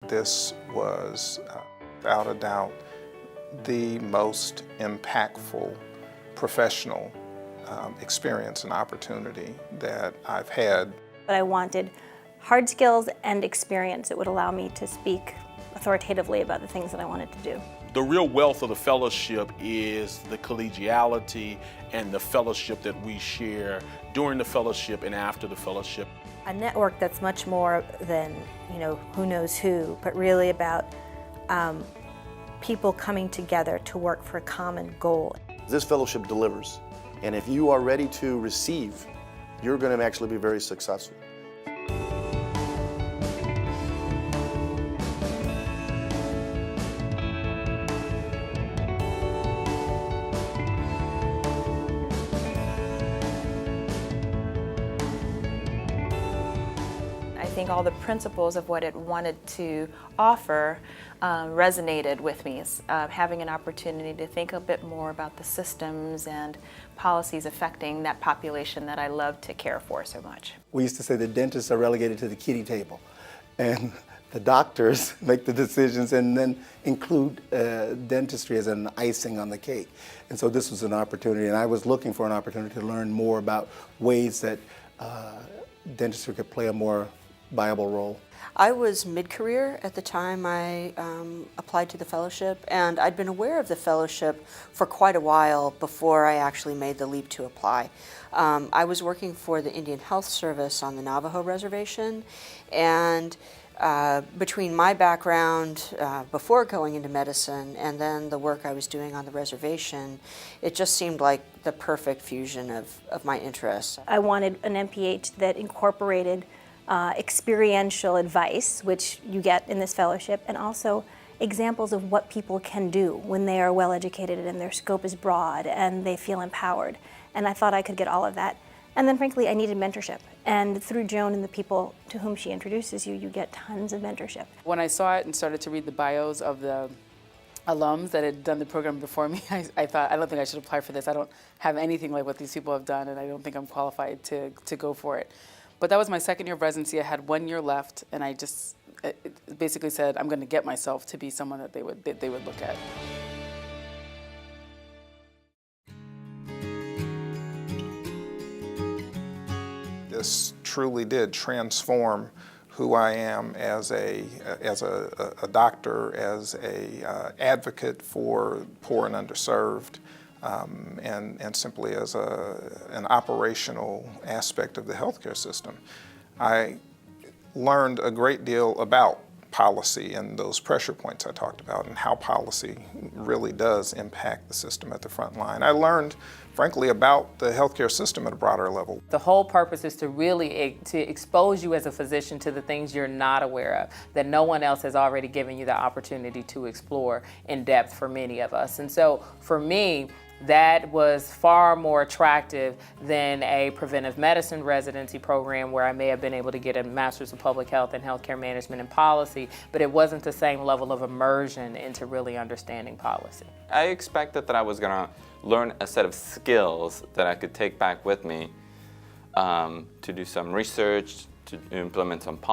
This was, without a doubt, the most impactful professional experience and opportunity that I've had. But I wanted hard skills and experience that would allow me to speak authoritatively about the things that I wanted to do. The real wealth of the fellowship is the collegiality and the fellowship that we share during the fellowship and after the fellowship. A network that's much more than, who knows who, but really about people coming together to work for a common goal. This fellowship delivers, and if you are ready to receive, you're going to actually be very successful. I think all the principles of what it wanted to offer resonated with me. Having an opportunity to think a bit more about the systems and policies affecting that population that I love to care for so much. We used to say the dentists are relegated to the kiddie table, and the doctors make the decisions and then include dentistry as an icing on the cake. And so this was an opportunity, and I was looking for an opportunity to learn more about ways that dentistry could play a more viable role. I was mid-career at the time I applied to the fellowship, and I'd been aware of the fellowship for quite a while before I actually made the leap to apply. I was working for the Indian Health Service on the Navajo Reservation, and between my background before going into medicine and then the work I was doing on the reservation, it just seemed like the perfect fusion of my interests. I wanted an MPH that incorporated experiential advice, which you get in this fellowship, and also examples of what people can do when they are well educated and their scope is broad and they feel empowered. And I thought I could get all of that. And then frankly, I needed mentorship. And through Joan and the people to whom she introduces you, you get tons of mentorship. When I saw it and started to read the bios of the alums that had done the program before me, I thought, I don't think I should apply for this. I don't have anything like what these people have done, and I don't think I'm qualified to go for it. But that was my second year of residency. I had 1 year left, and I just basically said, I'm going to get myself to be someone that they would look at. This truly did transform who I am as a doctor, as a advocate for poor and underserved, and simply as an operational aspect of the healthcare system. I learned a great deal about policy and those pressure points I talked about and how policy really does impact the system at the front line. I learned, frankly, about the healthcare system at a broader level. The whole purpose is to really expose you as a physician to the things you're not aware of, that no one else has already given you the opportunity to explore in depth for many of us. And so for me, that was far more attractive than a preventive medicine residency program where I may have been able to get a master's of public health and healthcare management and policy, but it wasn't the same level of immersion into really understanding policy. I expected that I was going to learn a set of skills that I could take back with me to do some research, to implement some policy.